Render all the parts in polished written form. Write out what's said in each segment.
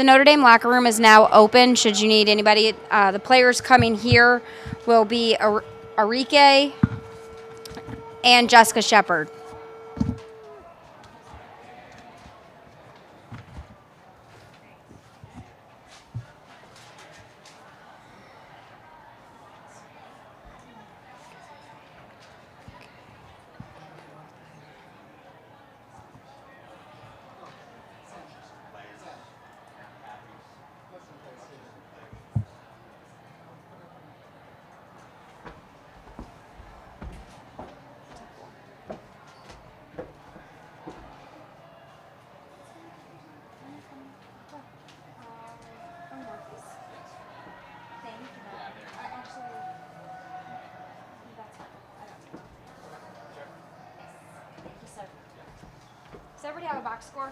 The Notre Dame locker room is now open. Should you need anybody, the players coming here will be Arike and Jessica Shepard. Does everybody have a box score?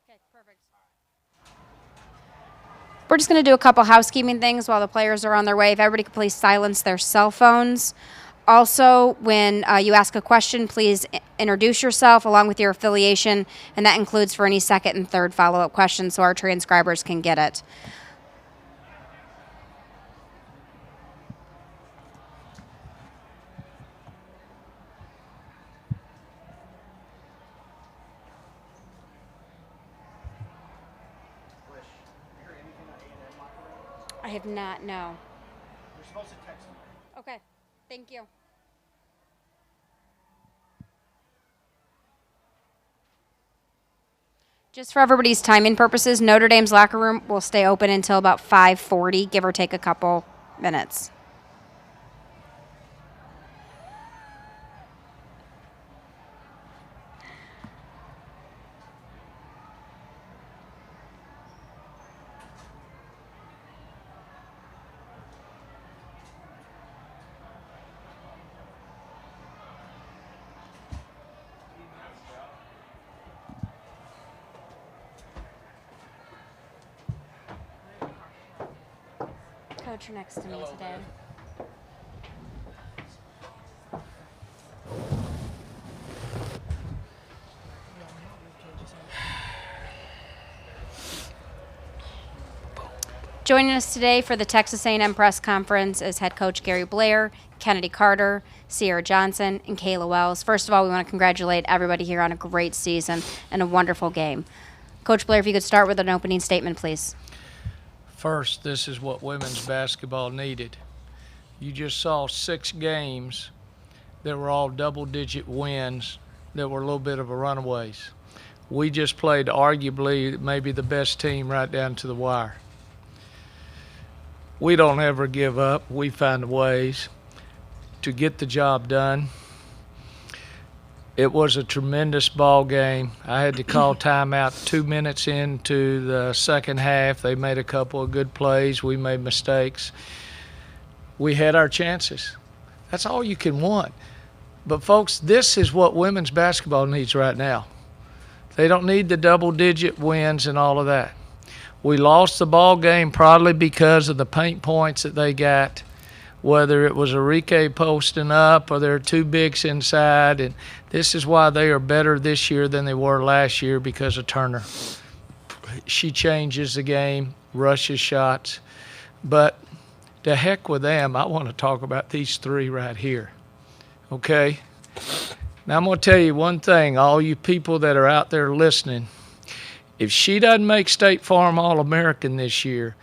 Okay, perfect. We're just going to do a couple housekeeping things while the players are on their way. If everybody could please silence their cell phones. Also, when you ask a question, please introduce yourself along with your affiliation, and that includes for any second and third follow-up questions so our transcribers can get it. I have not, no. You're supposed to text me. Okay, thank you. Just for everybody's timing purposes, Notre Dame's locker room will stay open until about 5:40, give or take a couple minutes. Coach, you're next to me today. Joining us today for the Texas A&M press conference is head coach Gary Blair, Kennedy Carter, Sierra Johnson, and Kayla Wells. First of all, we want to congratulate everybody here on a great season and a wonderful game. Coach Blair, if you could start with an opening statement, please. First, this is what women's basketball needed. You just saw 6 games that were all double-digit wins that were a little bit of a runaways. We just played arguably maybe the best team right down to the wire. We don't ever give up. We find ways to get the job done. It was a tremendous ball game. I had to call timeout 2 minutes into the second half. They made a couple of good plays. We made mistakes. We had our chances. That's all you can want. But, folks, this is what women's basketball needs right now. They don't need the double-digit wins and all of that. We lost the ball game probably because of the paint points that they got, whether it was Arike posting up or there are 2 bigs inside. And this is why they are better this year than they were last year, because of Turner. She changes the game, rushes shots. But to heck with them, I want to talk about these 3 right here, okay? Now, I'm going to tell you one thing, all you people that are out there listening. If she doesn't make State Farm All-American this year,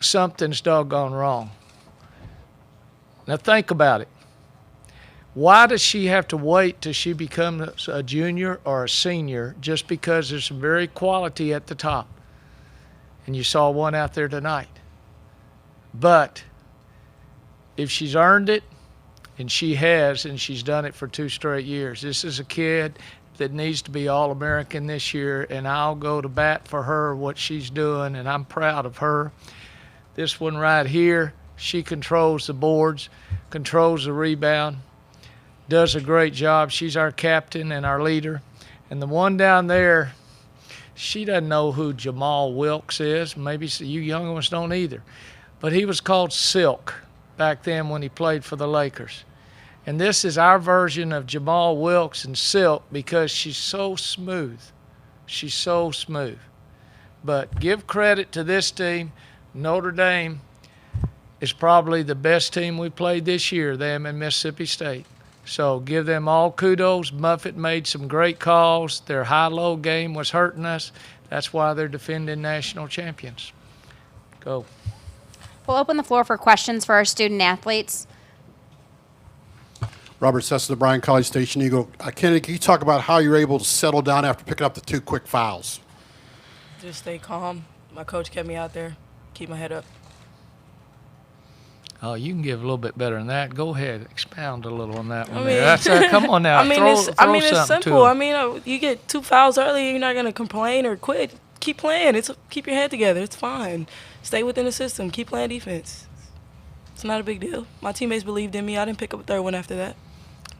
something's doggone wrong. Now think about it. Why does she have to wait till she becomes a junior or a senior just because there's some very quality at the top? And you saw one out there tonight. But if she's earned it, and she has, and she's done it for 2 straight years. This is a kid that needs to be All-American this year, and I'll go to bat for her, what she's doing, and I'm proud of her. This one right here, she controls the boards, controls the rebound, does a great job. She's our captain and our leader. And the one down there, she doesn't know who Jamal Wilkes is. Maybe you young ones don't either. But he was called Silk back then when he played for the Lakers. And this is our version of Jamal Wilkes and Silk because she's so smooth. She's so smooth. But give credit to this team. Notre Dame is probably the best team we played this year, them and Mississippi State. So give them all kudos. Muffet made some great calls. Their high-low game was hurting us. That's why they're defending national champions. Go. We'll open the floor for questions for our student athletes. Robert Sessa, the Bryan College Station Eagle. Kennedy, can you talk about how you were able to settle down after picking up the 2 quick fouls? Just stay calm. My coach kept me out there. Keep my head up. Oh, you can give a little bit better than that. Go ahead, expound a little on that one. I mean, That's, come on now. I mean, throw it's something simple. to 'em. I mean, you get 2 fouls early, you're not gonna complain or quit. Keep playing. Keep your head together. It's fine. Stay within the system. Keep playing defense. It's not a big deal. My teammates believed in me. I didn't pick up a 3rd one after that.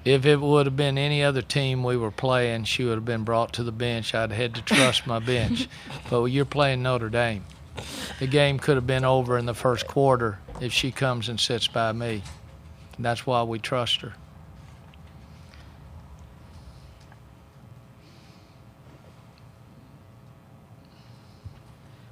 If it would have been any other team we were playing, she would have been brought to the bench. I'd had to trust my bench. But you're playing Notre Dame. The game could have been over in the first quarter if she comes and sits by me. And that's why we trust her.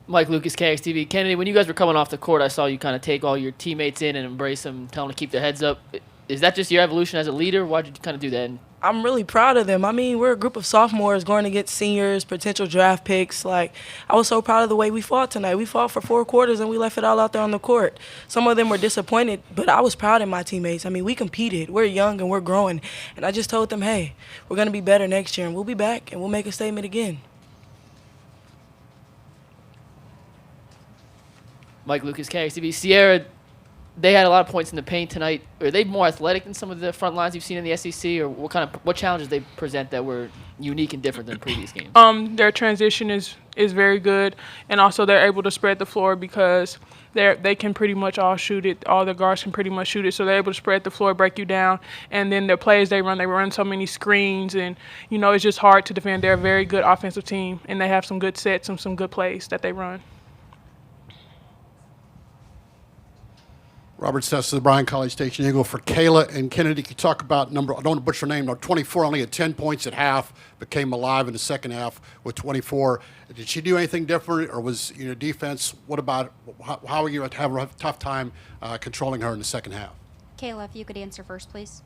Mike Lucas, KXTV. Kennedy, when you guys were coming off the court, I saw you kind of take all your teammates in and embrace them, tell them to keep their heads up. Is that just your evolution as a leader? Why did you kind of do that? I'm really proud of them. I mean, we're a group of sophomores going against seniors, potential draft picks. Like, I was so proud of the way we fought tonight. We fought for 4 quarters, and we left it all out there on the court. Some of them were disappointed, but I was proud of my teammates. I mean, we competed. We're young, and we're growing. And I just told them, hey, we're going to be better next year, and we'll be back, and we'll make a statement again. Mike Lucas, KXTV. Sierra, they had a lot of points in the paint tonight. Are they more athletic than some of the front lines you've seen in the SEC, or what challenges they present that were unique and different than previous games? Their transition is very good, and also they're able to spread the floor because they can pretty much all shoot it. All the guards can pretty much shoot it, so they're able to spread the floor, break you down, and then their plays they run so many screens, and it's just hard to defend. They're a very good offensive team, and they have some good sets and some good plays that they run. Robert Sessa, the Bryan College Station Eagle. For Kayla and Kennedy, can you talk about I don't want to butcher her name, 24 only had 10 points at half, but came alive in the second half with 24. Did she do anything different, or was defense? What about how are you have a tough time controlling her in the second half? Kayla, if you could answer first, please.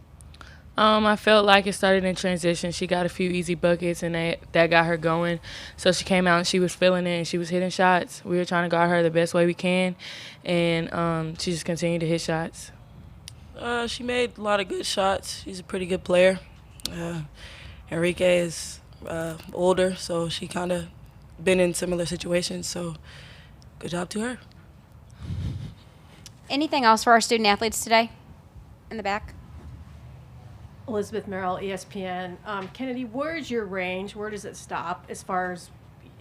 I felt like it started in transition. She got a few easy buckets, and that got her going. So she came out and she was feeling it, and she was hitting shots. We were trying to guard her the best way we can, and she just continued to hit shots. She made a lot of good shots. She's a pretty good player. Enrique is older, so she kind of been in similar situations. So good job to her. Anything else for our student athletes today? In the back. Elizabeth Merrill, ESPN. Kennedy, where's your range? Where does it stop as far as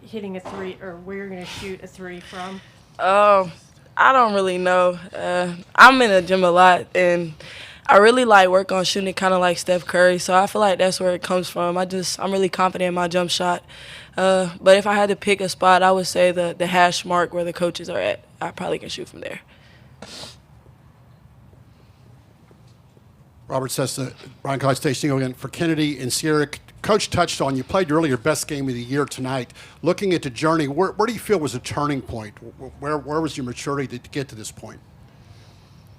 hitting a 3, or where you're going to shoot a 3 from? I don't really know. I'm in the gym a lot, and I really work on shooting it kind of like Steph Curry, so I feel like that's where it comes from. I'm really confident in my jump shot. But if I had to pick a spot, I would say the hash mark where the coaches are at. I probably can shoot from there. Robert Sessa, Bryan College Station Eagle again. For Kennedy and Sierra, Coach touched on, you played earlier your best game of the year tonight. Looking at the journey, where do you feel was a turning point? Where was your maturity to get to this point?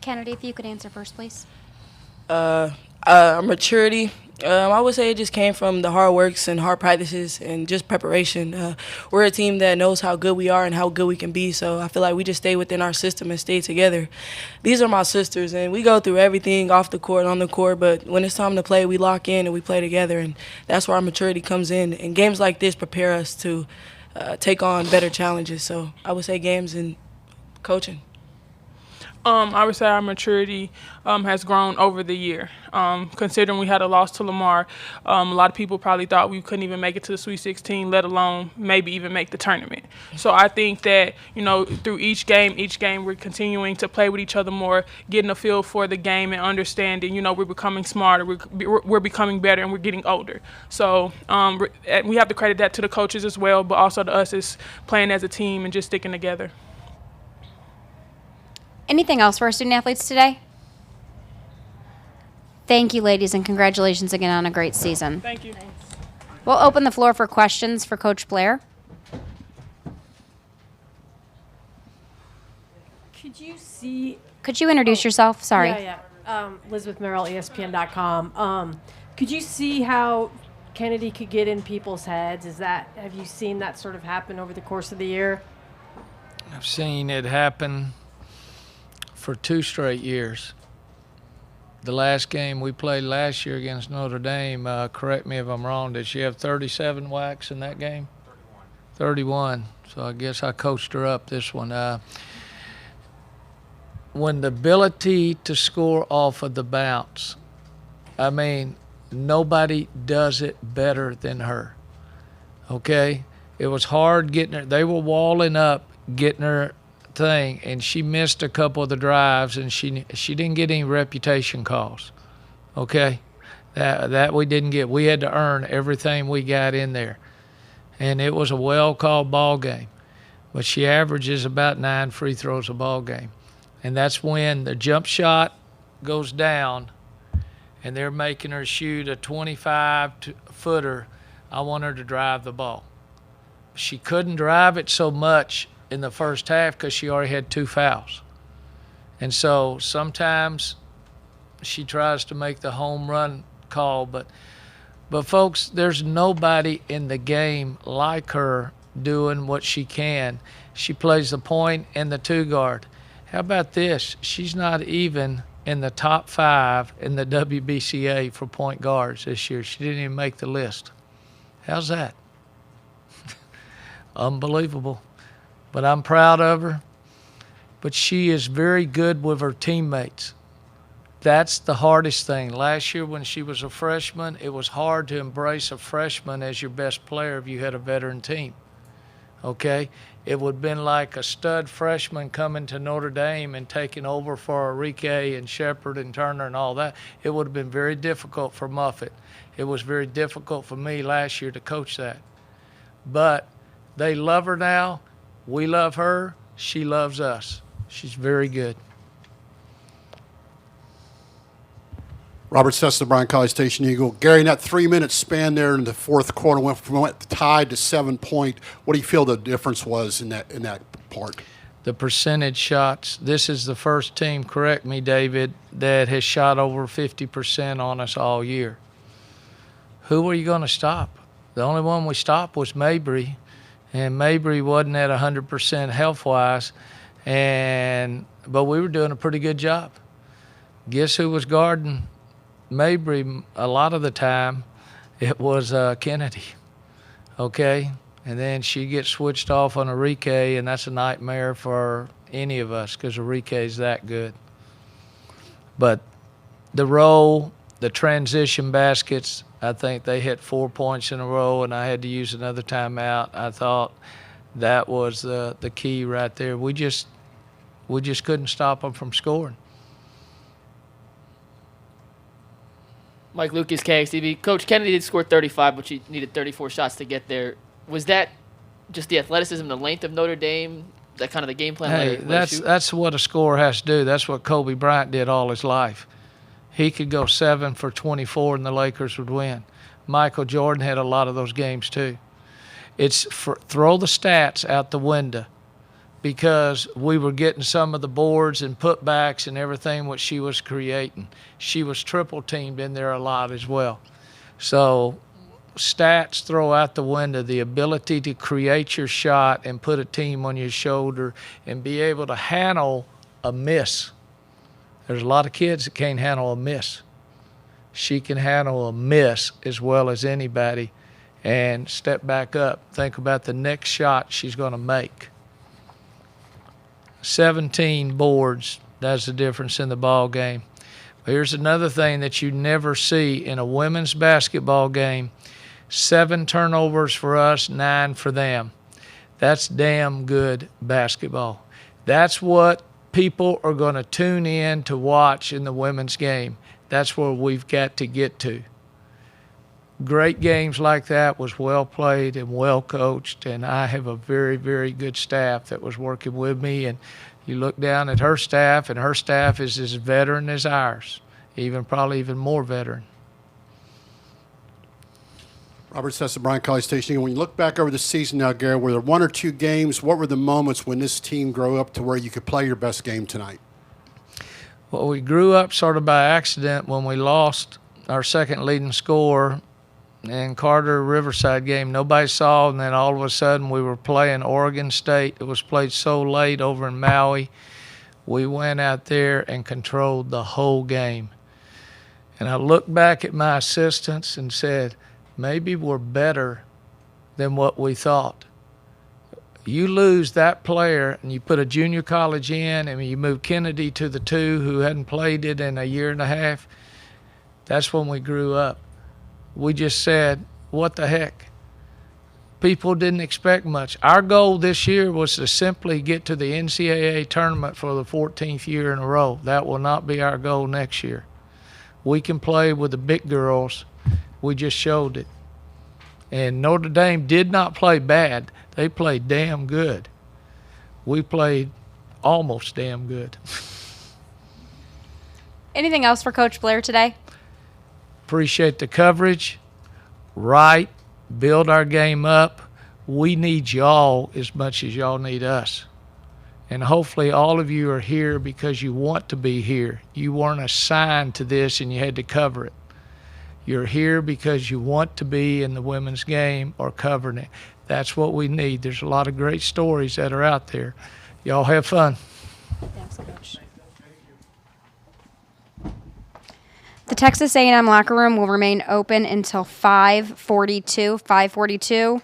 Kennedy, if you could answer first, please. Maturity. I would say it just came from the hard works and hard practices and just preparation. We're a team that knows how good we are and how good we can be, so I feel like we just stay within our system and stay together. These are my sisters, and we go through everything off the court, on the court, but when it's time to play, we lock in and we play together, and that's where our maturity comes in. And games like this prepare us to take on better challenges, so I would say games and coaching. I would say our maturity has grown over the year. Considering we had a loss to Lamar, a lot of people probably thought we couldn't even make it to the Sweet 16, let alone maybe even make the tournament. So I think that, through each game, we're continuing to play with each other more, getting a feel for the game and understanding, we're becoming smarter, we're becoming better, and we're getting older. So we have to credit that to the coaches as well, but also to us as playing as a team and just sticking together. Anything else for our student athletes today? Thank you, ladies, and congratulations again on a great season. Thank you. We'll open the floor for questions for Coach Blair. Could you introduce yourself? Sorry. Yeah. Elizabeth Merrill, ESPN.com. Could you see how Kennedy could get in people's heads? Have you seen that sort of happen over the course of the year? I've seen it happen for 2 straight years. The last game we played last year against Notre Dame, correct me if I'm wrong, did she have 37 whacks in that game? 31. So I guess I coached her up this one. When the ability to score off of the bounce, I mean, nobody does it better than her. Okay? It was hard getting her. They were walling up, getting her thing, and she missed a couple of the drives, and she didn't get any reputation calls. Okay? That we didn't get. We had to earn everything we got in there. And it was a well-called ball game. But she averages about 9 free throws a ball game. And that's when the jump shot goes down and they're making her shoot a 25-footer. I want her to drive the ball. She couldn't drive it so much in the first half because she already had 2 fouls. And so sometimes she tries to make the home run call. But folks, there's nobody in the game like her doing what she can. She plays the point and the 2 guard. How about this? She's not even in the top 5 in the WBCA for point guards this year. She didn't even make the list. How's that? Unbelievable. But I'm proud of her. But she is very good with her teammates. That's the hardest thing. Last year when she was a freshman, it was hard to embrace a freshman as your best player if you had a veteran team. Okay? It would have been like a stud freshman coming to Notre Dame and taking over for Enrique and Shepard and Turner and all that. It would have been very difficult for Muffet. It was very difficult for me last year to coach that. But they love her now. We love her. She loves us. She's very good. Robert Sessa, Bryan College Station Eagle. Gary, in that 3-minute span there in the fourth quarter, went tied to 7-point. What do you feel the difference was in that part? The percentage shots. This is the first team, correct me, David, that has shot over 50% on us all year. Who are you going to stop? The only one we stopped was Mabry, and Mabry wasn't at 100% health-wise, but we were doing a pretty good job. Guess who was guarding Mabry a lot of the time? It was Kennedy, okay? And then she gets switched off on Enrique, and that's a nightmare for any of us because Enrique's that good. But the roll, the transition baskets, I think they hit 4 points in a row, and I had to use another timeout. I thought that was the key right there. We just couldn't stop them from scoring. Mike Lucas, KXTV. Coach, Kennedy did score 35, but she needed 34 shots to get there. Was that just the athleticism, the length of Notre Dame, that kind of the game plan? Hey, that's what a scorer has to do. That's what Kobe Bryant did all his life. He could go 7 for 24 and the Lakers would win. Michael Jordan had a lot of those games too. Throw the stats out the window because we were getting some of the boards and putbacks and everything what she was creating. She was triple teamed in there a lot as well. So stats throw out the window. The ability to create your shot and put a team on your shoulder and be able to handle a miss. There's a lot of kids that can't handle a miss. She can handle a miss as well as anybody. And step back up. Think about the next shot she's going to make. 17 boards That's the difference in the ball game. Here's another thing that you never see in a women's basketball game. 7 turnovers for us, 9 for them. That's damn good basketball. That's what people are going to tune in to watch in the women's game. That's where we've got to get to. Great games like that was well played and well coached, and I have a very, very good staff that was working with me. And you look down at her staff, and her staff is as veteran as ours, probably even more veteran. Robert Sessa, Bryan College Station. When you look back over the season now, Gary, were there 1 or 2 games? What were the moments when this team grew up to where you could play your best game tonight? Well, we grew up sort of by accident when we lost our second leading scorer in Carter Riverside game. Nobody saw, and then all of a sudden we were playing Oregon State. It was played so late over in Maui. We went out there and controlled the whole game. And I looked back at my assistants and said, maybe we're better than what we thought. You lose that player and you put a junior college in and you move Kennedy to the 2 who hadn't played it in a year and a half. That's when we grew up. We just said, what the heck? People didn't expect much. Our goal this year was to simply get to the NCAA tournament for the 14th year in a row. That will not be our goal next year. We can play with the big girls. We just showed it. And Notre Dame did not play bad. They played damn good. We played almost damn good. Anything else for Coach Blair today? Appreciate the coverage. Right. Build our game up. We need y'all as much as y'all need us. And hopefully all of you are here because you want to be here. You weren't assigned to this and you had to cover it. You're here because you want to be in the women's game or covering it. That's what we need. There's a lot of great stories that are out there. Y'all have fun. Thanks, Coach. The Texas A&M locker room will remain open until 5:42. 5:42.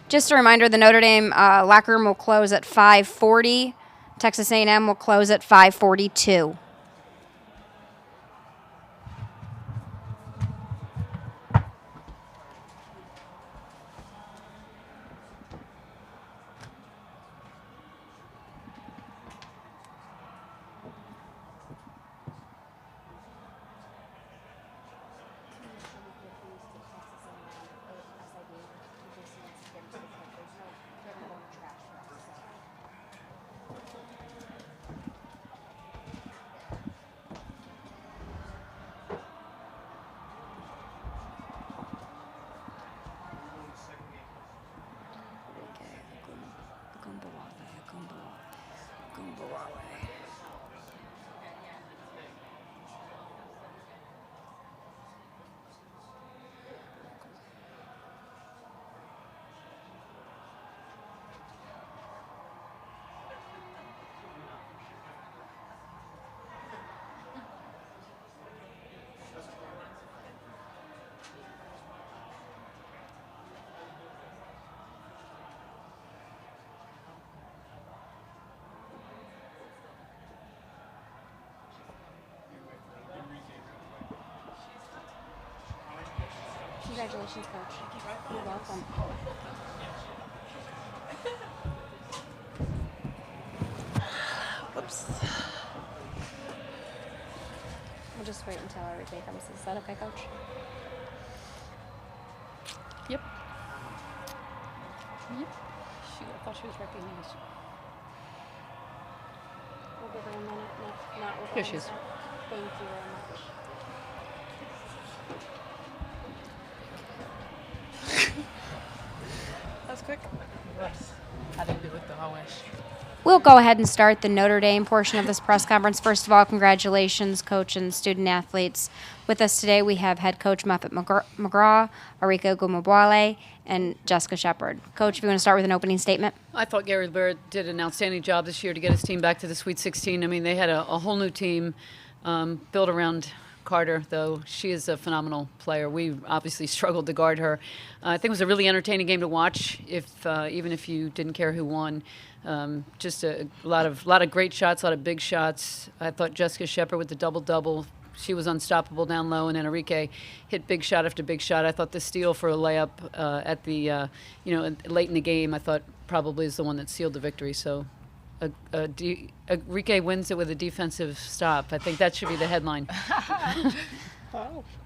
Just a reminder, the Notre Dame locker room will close at 5:40. Texas A&M will close at 5:42. Congratulations, Coach. You're welcome. Whoops. We'll just wait until everything comes. Is that okay, Coach? Yep. Yep. Shoot, I thought she was right behind us. We'll give her a minute. If not, we'll go Here she is. and start. Thank you very much. That was quick. I didn't do it though, I wish. We'll go ahead and start the Notre Dame portion of this press conference. First of all, congratulations, coach and student athletes. With us today, we have head coach Muffet McGraw, Arika Gumabwale, and Jessica Shepard. Coach, if you want to start with an opening statement. I thought Gary Blair did an outstanding job this year to get his team back to the Sweet 16. I mean, they had a whole new team built around Carter, though she is a phenomenal player. We obviously struggled to guard her. I think it was a really entertaining game to watch, even if you didn't care who won. Just a lot of great shots, a lot of big shots. I thought Jessica Shepard with the double-double, she was unstoppable down low, and then Enrique hit big shot after big shot. I thought the steal for a layup at the late in the game, I thought probably is the one that sealed the victory. So Enrique wins it with a defensive stop. I think that should be the headline.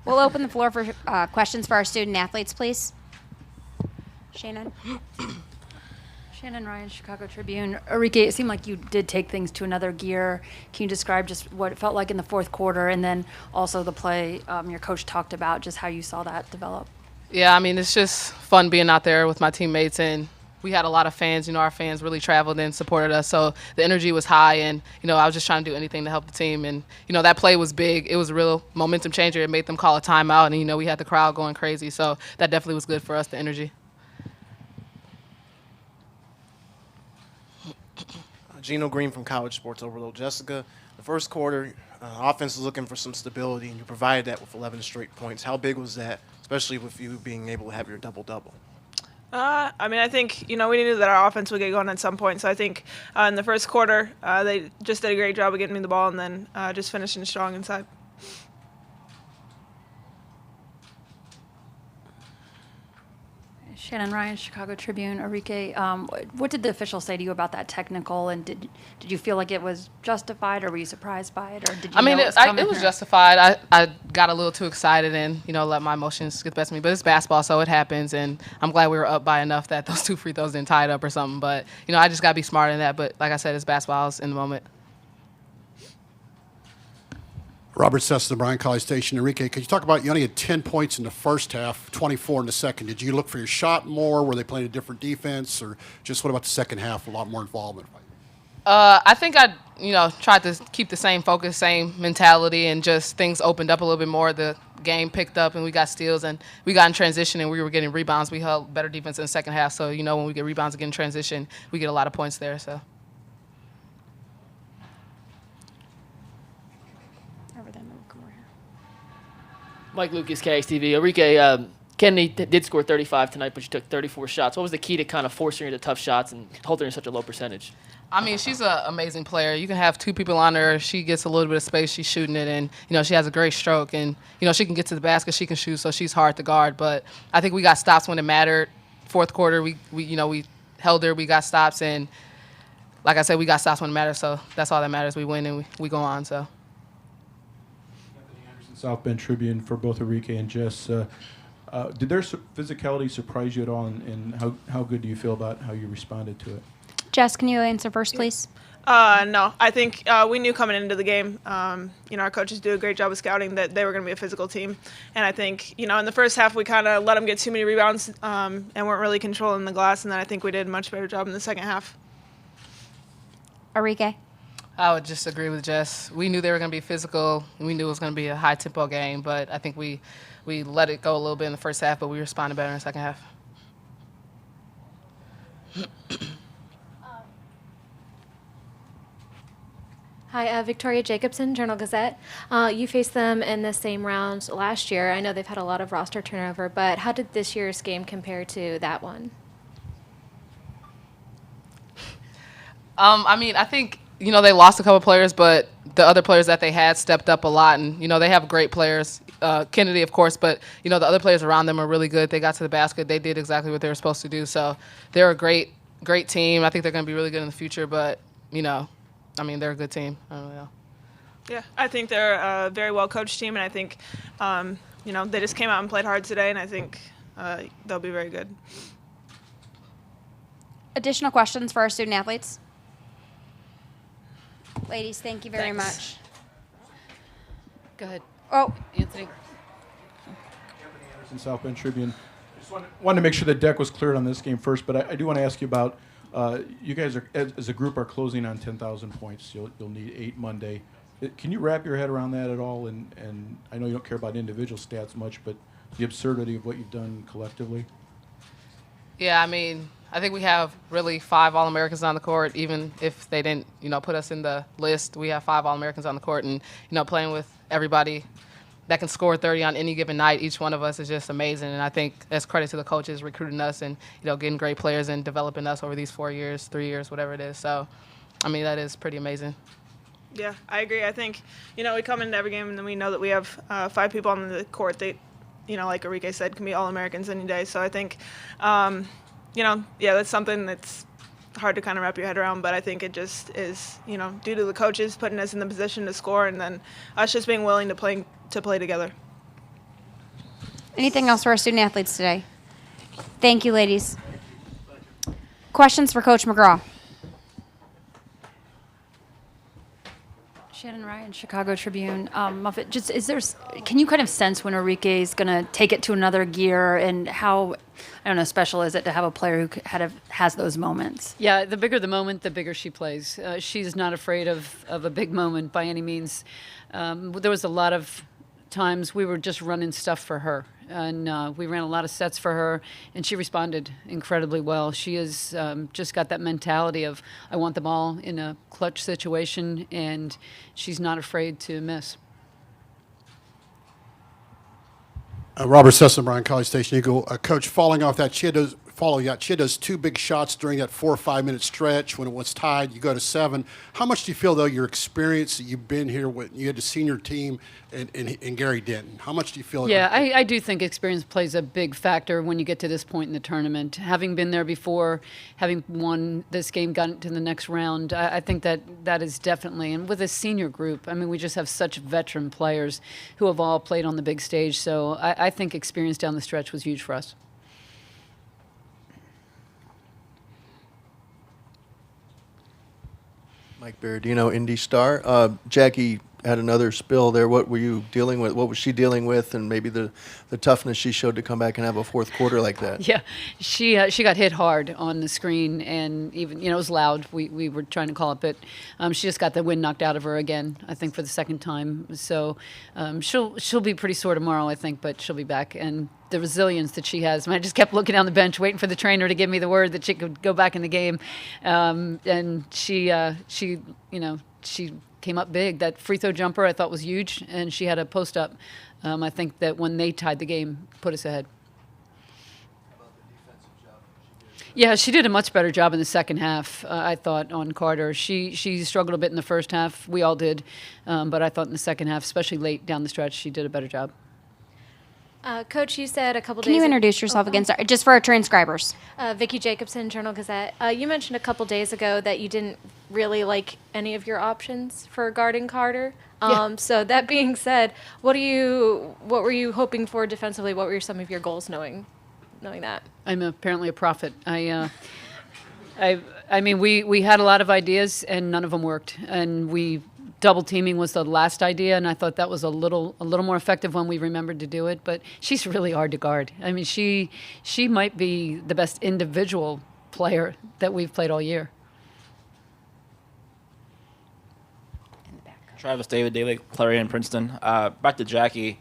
We'll open the floor for questions for our student athletes, please. Shannon. Shannon Ryan, Chicago Tribune. Enrique, it seemed like you did take things to another gear. Can you describe just what it felt like in the fourth quarter, and then also the play your coach talked about, just how you saw that develop? Yeah, I mean, it's just fun being out there with my teammates, and we had a lot of fans. Our fans really traveled and supported us, so the energy was high, and, I was just trying to do anything to help the team. And, that play was big. It was a real momentum changer. It made them call a timeout, and, we had the crowd going crazy, so that definitely was good for us, the energy. Gino Green from College Sports Overload. Jessica, the first quarter, offense was looking for some stability, and you provided that with 11 straight points. How big was that, especially with you being able to have your double-double? I think, we knew that our offense would get going at some point. So I think in the first quarter, they just did a great job of getting me the ball and then just finishing strong inside. Shannon Ryan, Chicago Tribune. Enrique, what did the official say to you about that technical, and did you feel like it was justified, or were you surprised by it, or did you know it was justified. I got a little too excited and, let my emotions get the best of me. But it's basketball, so it happens, and I'm glad we were up by enough that those 2 free throws didn't tie it up or something. But, I just got to be smarter than that. But like I said, it's basketball. I was in the moment. Robert Sessa, Bryan College Station. Enrique, could you talk about, you only had 10 points in the first half, 24 in the second. Did you look for your shot more? Were they playing a different defense? Or just what about the second half, a lot more involvement? I think I, tried to keep the same focus, same mentality, and just things opened up a little bit more. The game picked up, and we got steals, and we got in transition, and we were getting rebounds. We held better defense in the second half. So, when we get rebounds and get in transition, we get a lot of points there. So. Mike Lucas, KXTV. Enrique, Kennedy did score 35 tonight, but she took 34 shots. What was the key to kind of forcing her into tough shots and holding her in such a low percentage? I mean, she's an amazing player. You can have 2 people on her. She gets a little bit of space. She's shooting it, and, she has a great stroke. And, she can get to the basket. She can shoot, so she's hard to guard. But I think we got stops when it mattered. Fourth quarter, we held her. We got stops. And, like I said, we got stops when it matters. So that's all that matters. We win, and we go on, so. South Bend Tribune for both Enrique and Jess. Did their physicality surprise you at all, and how good do you feel about how you responded to it? Jess, can you answer first, please? No, I think we knew coming into the game, our coaches do a great job of scouting that they were going to be a physical team. And I think, in the first half, we kind of let them get too many rebounds and weren't really controlling the glass. And then I think we did a much better job in the second half. Enrique? I would just agree with Jess. We knew they were going to be physical. We knew it was going to be a high-tempo game, but I think we let it go a little bit in the first half, but we responded better in the second half. Hi, Victoria Jacobson, Journal-Gazette. You faced them in the same round last year. I know they've had a lot of roster turnover, but how did this year's game compare to that one? I think, they lost a couple players, but the other players that they had stepped up a lot. And, they have great players. Kennedy, of course, but, the other players around them are really good. They got to the basket. They did exactly what they were supposed to do. So they're a great team. I think they're going to be really good in the future, but, they're a good team. I don't know. Yeah, I think they're a very well-coached team, and I think, they just came out and played hard today, and I think they'll be very good. Additional questions for our student athletes? Ladies, thank you very Thanks. much. Go ahead. Oh, Anthony. Anderson, South Bend Tribune. I just wanted to make sure the deck was cleared on this game first, but I do want to ask you about you guys are as a group are closing on 10,000 points. You'll need 8 Monday. Can you wrap your head around that at all? And I know you don't care about individual stats much, but the absurdity of what you've done collectively. Yeah, I think we have really 5 All-Americans on the court. Even if they didn't, put us in the list, we have 5 All-Americans on the court, and playing with everybody that can score 30 on any given night. Each one of us is just amazing, and I think that's credit to the coaches recruiting us and getting great players and developing us over these 4 years, 3 years, whatever it is. So, that is pretty amazing. Yeah, I agree. I think, we come into every game and then we know that we have 5 people on the court that, like Enrique said, can be All-Americans any day. So I think, that's something that's hard to kind of wrap your head around, but I think it just is, due to the coaches putting us in the position to score and then us just being willing to play together. anything else for our student athletes today? Thank you, ladies. Questions for Coach McGraw? Shannon Ryan, Chicago Tribune. Muffet, can you kind of sense when Enrique is going to take it to another gear, and how, I don't know, special is it to have a player who has those moments? Yeah, the bigger the moment, the bigger she plays. She's not afraid of a big moment by any means. There was a lot of times we were just running stuff for her, and we ran a lot of sets for her, and she responded incredibly well. She has just got that mentality of, I want the ball in a clutch situation, and she's not afraid to miss. Robert Sessom, College Station Eagle. Coach, following off that, she had those 2 big shots during that 4 or 5 minute stretch. When it was tied, you go to 7. How much do you feel, though, your experience that you've been here with, you had the senior team and Gary Denton, how much do you feel? Yeah, I do think experience plays a big factor when you get to this point in the tournament. Having been there before, having won this game, gotten to the next round, I think that is definitely, and with a senior group, we just have such veteran players who have all played on the big stage. So I think experience down the stretch was huge for us. Mike Berardino, Indy Star. Jackie had another spill there. What were you dealing with? What was she dealing with, and maybe the toughness she showed to come back and have a fourth quarter like that? Yeah, she got hit hard on the screen, and even it was loud. We were trying to call it, but she just got the wind knocked out of her again, I think, for the second time. So she'll be pretty sore tomorrow, I think, but she'll be back. And the resilience that she has. I just kept looking down the bench, waiting for the trainer to give me the word that she could go back in the game, and she came up big. That free throw jumper I thought was huge, and she had a post up. I think that when they tied the game, put us ahead. Yeah, she did a much better job in the second half, I thought, on Carter. She struggled a bit in the first half. We all did. But I thought in the second half, especially late down the stretch, she did a better job. Coach, you said a couple Can days you introduce yourself again? Sorry, just for our transcribers. Vicki Jacobson, Journal-Gazette. You mentioned a couple days ago that you didn't really like any of your options for guarding Carter. So that being said, what were you hoping for defensively? What were some of your goals knowing that? I'm apparently a prophet. We had a lot of ideas and none of them worked. And double teaming was the last idea, and I thought that was a little more effective when we remembered to do it. But she's really hard to guard. She might be the best individual player that we've played all year. Travis David, Daily Clarion, Princeton. Back to Jackie.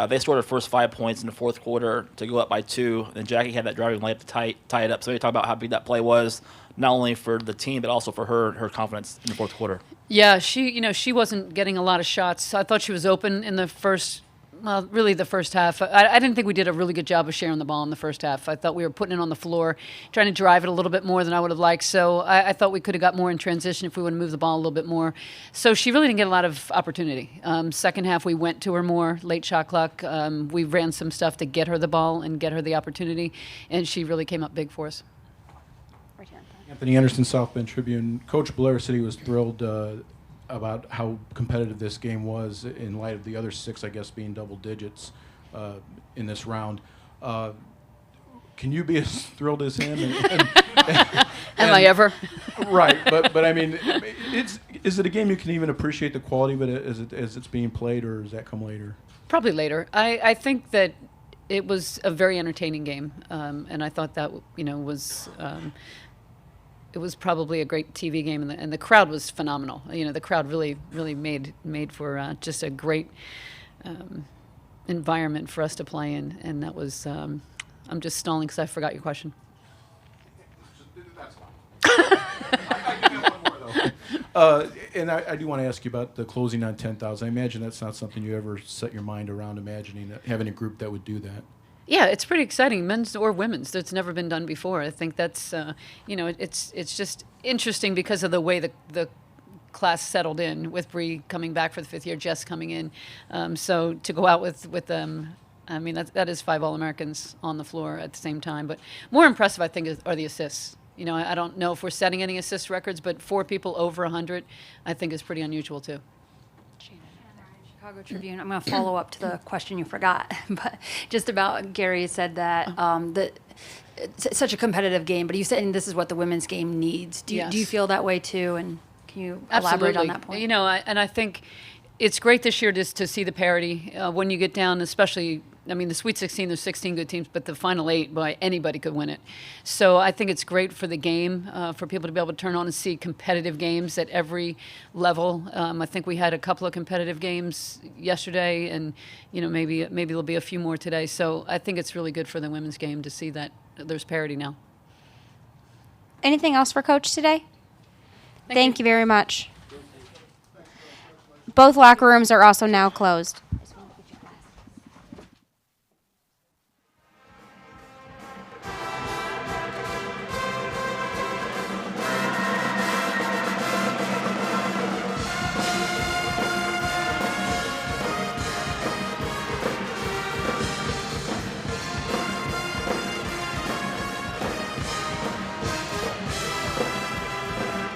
They scored their first 5 points in the fourth quarter to go up by 2. And Jackie had that driving layup to tie it up. So you talk about how big that play was, not only for the team but also for her confidence in the fourth quarter. Yeah, she wasn't getting a lot of shots. I thought she was open in the first Well, really the first half. I didn't think we did a really good job of sharing the ball in the first half. I thought we were putting it on the floor, trying to drive it a little bit more than I would have liked. So I thought we could have got more in transition if we would have moved the ball a little bit more. So she really didn't get a lot of opportunity. Second half, we went to her more, late shot clock. We ran some stuff to get her the ball and get her the opportunity, and she really came up big for us. Anthony Anderson, South Bend Tribune. Coach Blair said he was thrilled about how competitive this game was in light of the other 6, I guess, being double digits in this round. Can you be as thrilled as him? Am I ever? Right, but I mean, is it a game you can even appreciate the quality of it as it's being played, or does that come later? Probably later. I think that it was a very entertaining game, and I thought that was. It was probably a great TV game, and the crowd was phenomenal. The crowd really made for just a great environment for us to play in, and that was. I'm just stalling because I forgot your question. That's fine. And I do want to ask you about the closing on 10,000. I imagine that's not something you ever set your mind around imagining having a group that would do that. Yeah, it's pretty exciting, men's or women's. It's never been done before. I think that's, it's just interesting because of the way the class settled in with Bree coming back for the 5th year, Jess coming in. So to go out with them, I mean, that is 5 All-Americans on the floor at the same time. But more impressive, I think, are the assists. I don't know if we're setting any assist records, but 4 people over 100, I think is pretty unusual too. Chicago Tribune. I'm going to follow up to the question you forgot, but just about Gary said that it's such a competitive game, but you said this is what the women's game needs. Do you feel that way too? And can you elaborate on that point? And I think it's great this year just to see the parity when you get down, especially. I mean, the Sweet 16, there's 16 good teams, but the Final 8, anybody could win it. So I think it's great for the game, for people to be able to turn on and see competitive games at every level. I think we had a couple of competitive games yesterday, and maybe there'll be a few more today. So I think it's really good for the women's game to see that there's parity now. Anything else for Coach today? Thank you very much. Both locker rooms are also now closed.